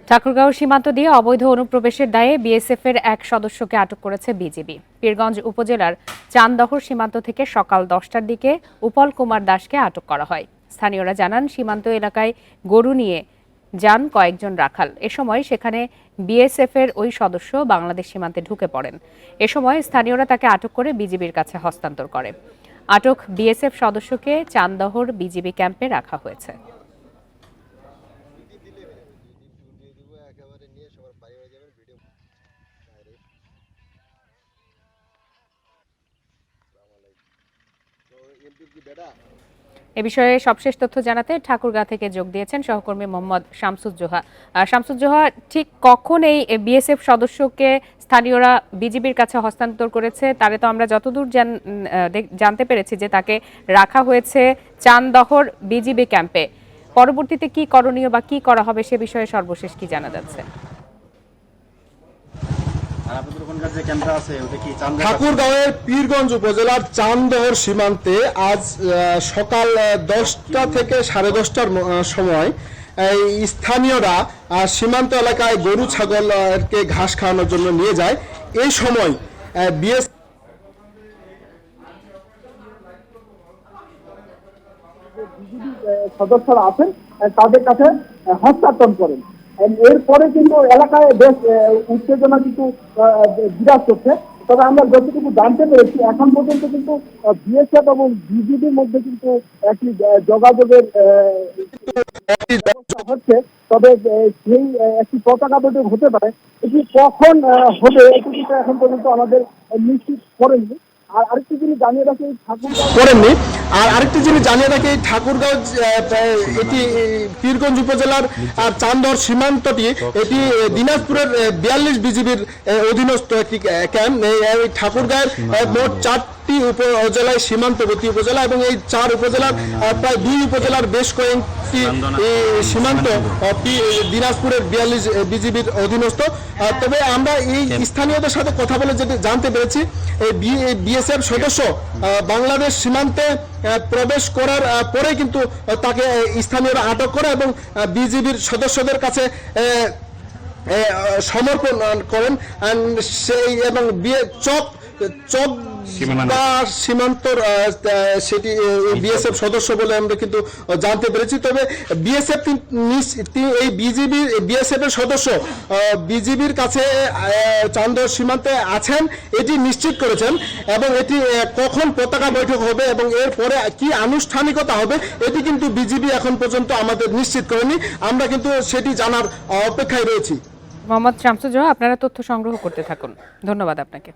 ঠাকুরগাঁও সীমান্ত দিয়ে অবৈধ অনুপ্রবেশের দায়ে বিএসএফের এক সদস্যকে আটক করেছে বিজিবি। পীরগঞ্জ উপজেলার চান্দহর সীমান্ত থেকে সকাল 10টার দিকে উপল কুমার দাসকে আটক করা হয়। স্থানীয়রা জানান, সীমান্ত এলাকায় গরু নিয়ে যান কয়েকজন রাখাল। এ সময় সেখানে বিএসএফের ওই সদস্য বাংলাদেশ সীমান্তে ঢুকে পড়েন। এ সময় স্থানীয়রা তাকে আটক করে বিজিবির কাছে হস্তান্তর করে। আটক বিএসএফ সদস্যকে চান্দহর বিজিবি ক্যাম্পে রাখা হয়েছে। এ বিষয়ে সবশেষ তথ্য জানাতে ঠাকুরগাঁ থেকে যোগ দিয়েছেন সহকর্মী মোহাম্মদ শামসুজ্জোহা। শামসুজ্জোহা, ঠিক কখন এই বিএসএফ সদস্যকে স্থানীয়রা বিজিবির কাছে হস্তান্তর করেছে? তারে তো আমরা যতদূর জানতে পেরেছি যে তাকে রাখা হয়েছে চান্দহর বিজিবি ক্যাম্পে। পরবর্তীতে কি করণীয় বা কি করা হবে সে বিষয়ে সর্বশেষ কি জানা যাচ্ছে? ঠাকুরগাঁওয়ের পীরগঞ্জ উপজেলার চান্দহর সীমান্তে আজ সকাল 10টা থেকে 10:30টার সময় স্থানীয়রা সীমান্ত এলাকায় গরু ছাগলকে ঘাস খাওয়ানোর জন্য নিয়ে যায়। এই সময় বিএস সদস্যরা আছেন তাদের কাছে হস্তান্তর করেন। এরপরে কিন্তু এলাকায় বেশ উত্তেজনা কিন্তু বিরাজ করছে। তবে আমরা যতটুকু জানতে পেরেছি, এখন পর্যন্ত কিন্তু বিএসএফ এবং বিজিবির মধ্যে কিন্তু একটি যোগাযোগের হচ্ছে। তবে সেই একটি পতাকা বৈঠক হতে পারে, এটি কখন হবে এটি কিন্তু এখন পর্যন্ত আমাদের নিশ্চিত করেনি। আর আরেকটি জিনিস জানিয়ে রাখি, ঠাকুরগাঁও এটি পীরগঞ্জ উপজেলার চান্দহর সীমান্তটি এটি দিনাজপুরের 42 বিজিবির অধীনস্থ একটি ক্যাম্প। এই ঠাকুরগাঁয়ের মোট 4টি উপজেলায় সীমান্তবর্তী উপজেলা এবং এই 4 উপজেলার প্রায় 2 উপজেলার বেশ কয়েকটি সীমান্ত দিনাজপুরের 42 বিজিবির অধীনস্থ। তবে আমরা এই স্থানীয়দের সাথে কথা বলে যেটি জানতে পেরেছি, বিএসএফ সদস্য বাংলাদেশ সীমান্তে প্রবেশ করার পরে কিন্তু তাকে স্থানীয়রা আটক করে এবং বিজিবির সদস্যদের কাছে সমর্পণ করেন। সেই এবং সীমান্তর সেটি বিএসএফ সদস্য বলে আমরা কিন্তু জানতে পেরেছি। তবে বিএসএফ এই বিএসএফ এর সদস্য বিজিবির কাছে চান্দহর সীমান্তে আছেন এটি নিশ্চিত করেছেন এবং এটি কখন পতাকা বৈঠক হবে এবং এরপরে কি আনুষ্ঠানিকতা হবে এটি কিন্তু বিজিবি এখন পর্যন্ত আমাদের নিশ্চিত করেনি। আমরা কিন্তু সেটি জানার অপেক্ষায় রয়েছি। মোহাম্মদ শামসুজ্জোহা, আপনারা তথ্য সংগ্রহ করতে থাকুন। ধন্যবাদ আপনাকে।